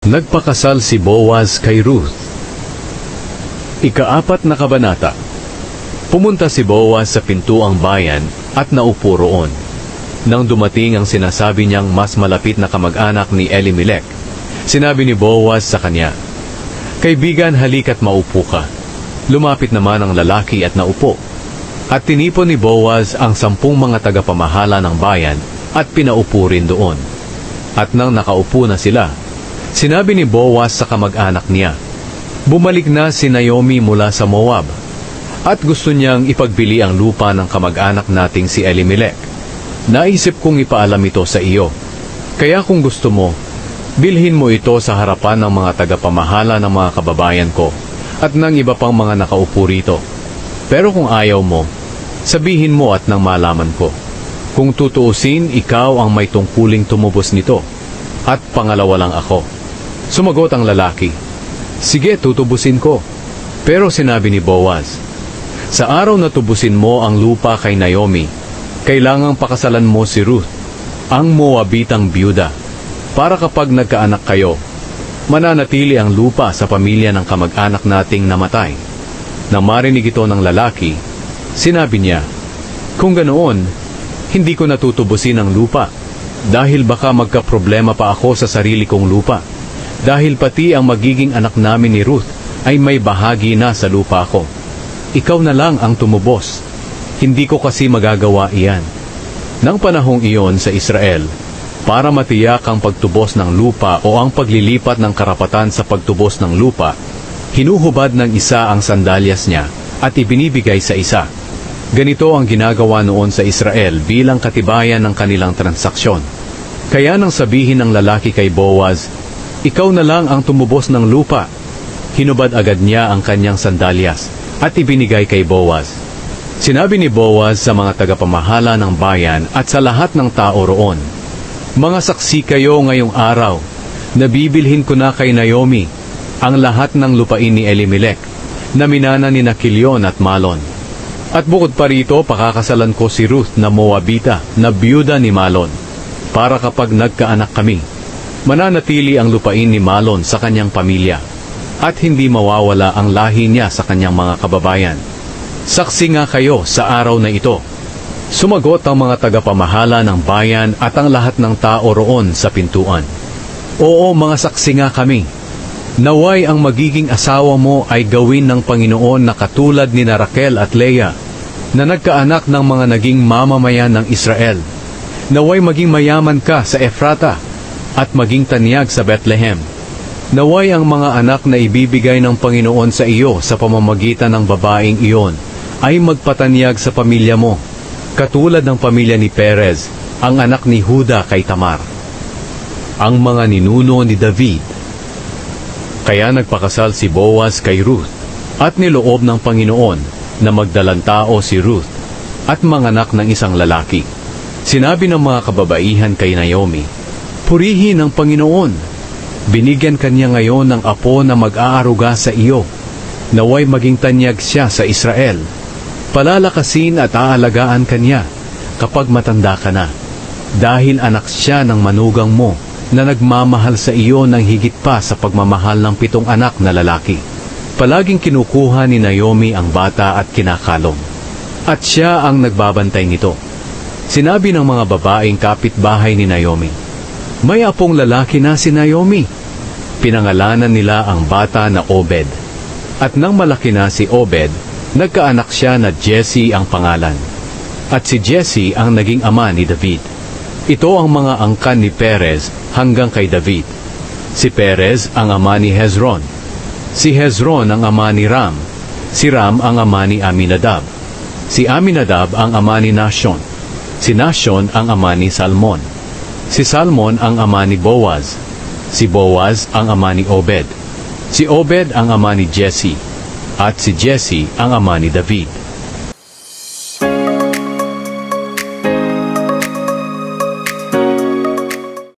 Nagpakasal si Boaz kay Ruth. Ika-4 na kabanata. Pumunta si Boaz sa pintuang bayan at naupo roon. Nang dumating ang sinasabi niyang mas malapit na kamag-anak ni Elimelech, sinabi ni Boaz sa kanya, "Kaibigan, halika't maupo ka." Lumapit naman ang lalaki at naupo. At tinipon ni Boaz ang 10 mga tagapamahala ng bayan at pinaupo rin doon. At nang nakaupo na sila, sinabi ni Boaz sa kamag-anak niya, "Bumalik na si Naomi mula sa Moab, at gusto niyang ipagbili ang lupa ng kamag-anak nating si Elimelech. Naisip kong ipaalam ito sa iyo. Kaya kung gusto mo, bilhin mo ito sa harapan ng mga tagapamahala ng mga kababayan ko at ng iba pang mga nakaupo rito. Pero kung ayaw mo, sabihin mo at nang malaman ko. Kung tutuusin, ikaw ang may tungkuling tumubos nito, at pangalawa lang ako." Sumagot ang lalaki, "Sige, tutubusin ko." Pero sinabi ni Boaz, "Sa araw na tubusin mo ang lupa kay Naomi, kailangang pakasalan mo si Ruth, ang Moabitang biyuda, para kapag nagkaanak kayo, mananatili ang lupa sa pamilya ng kamag-anak nating namatay." Nang marinig ito ng lalaki, sinabi niya, "Kung ganoon, hindi ko natutubusin ang lupa, dahil baka magkaproblema pa ako sa sarili kong lupa. Dahil pati ang magiging anak namin ni Ruth ay may bahagi na sa lupa ko. Ikaw na lang ang tumubos. Hindi ko kasi magagawa iyan." Nang panahong iyon sa Israel, para matiyak ang pagtubos ng lupa o ang paglilipat ng karapatan sa pagtubos ng lupa, hinuhubad ng isa ang sandalyas niya at ibinibigay sa isa. Ganito ang ginagawa noon sa Israel bilang katibayan ng kanilang transaksyon. Kaya nang sabihin ng lalaki kay Boaz, "Ikaw na lang ang tumubos ng lupa," hinubad agad niya ang kanyang sandalyas at ibinigay kay Boaz. Sinabi ni Boaz sa mga tagapamahala ng bayan at sa lahat ng tao roon, "Mga saksi kayo ngayong araw, nabibilhin ko na kay Naomi ang lahat ng lupain ni Elimelech, na minana ni Kilyon at Malon. At bukod pa rito, pakakasalan ko si Ruth na Moabita, na biyuda ni Malon, para kapag nagkaanak kami, mananatili ang lupain ni Malon sa kanyang pamilya, at hindi mawawala ang lahi niya sa kanyang mga kababayan. Saksi nga kayo sa araw na ito." Sumagot ang mga tagapamahala ng bayan at ang lahat ng tao roon sa pintuan, "Oo, mga saksi nga kami. Naway ang magiging asawa mo ay gawin ng Panginoon na katulad ni Raquel at Leah, na nagkaanak ng mga naging mamamayan ng Israel. Naway maging mayaman ka sa Efrata at maging tanyag sa Bethlehem. Naway ang mga anak na ibibigay ng Panginoon sa iyo sa pamamagitan ng babaeng iyon ay magpatanyag sa pamilya mo, katulad ng pamilya ni Perez, ang anak ni Juda kay Tamar." Ang mga ninuno ni David. Kaya nagpakasal si Boaz kay Ruth, at niloob ng Panginoon na magdalang tao si Ruth at manganak ng isang lalaki. Sinabi ng mga kababaihan kay Naomi, "Purihin ang Panginoon. Binigyan kanya ngayon ng apo na mag-aaruga sa iyo. Naway maging tanyag siya sa Israel. Palalakasin at aalagaan kanya kapag matanda ka na, dahil anak siya ng manugang mo na nagmamahal sa iyo ng higit pa sa pagmamahal ng 7 anak na lalaki." Palaging kinukuha ni Naomi ang bata at kinakalong, at siya ang nagbabantay nito. Sinabi ng mga babaeng kapitbahay ni Naomi, "May apong lalaki na si Naomi." Pinangalanan nila ang bata na Obed. At nang malaki na si Obed, nagkaanak siya na Jesse ang pangalan. At si Jesse ang naging ama ni David. Ito ang mga angkan ni Perez hanggang kay David. Si Perez ang ama ni Hezron. Si Hezron ang ama ni Ram. Si Ram ang ama ni Aminadab. Si Aminadab ang ama ni Nashon. Si Nashon ang ama ni Salmon. Si Salmon ang ama ni Boaz. Si Boaz ang ama ni Obed. Si Obed ang ama ni Jesse. At si Jesse ang ama ni David.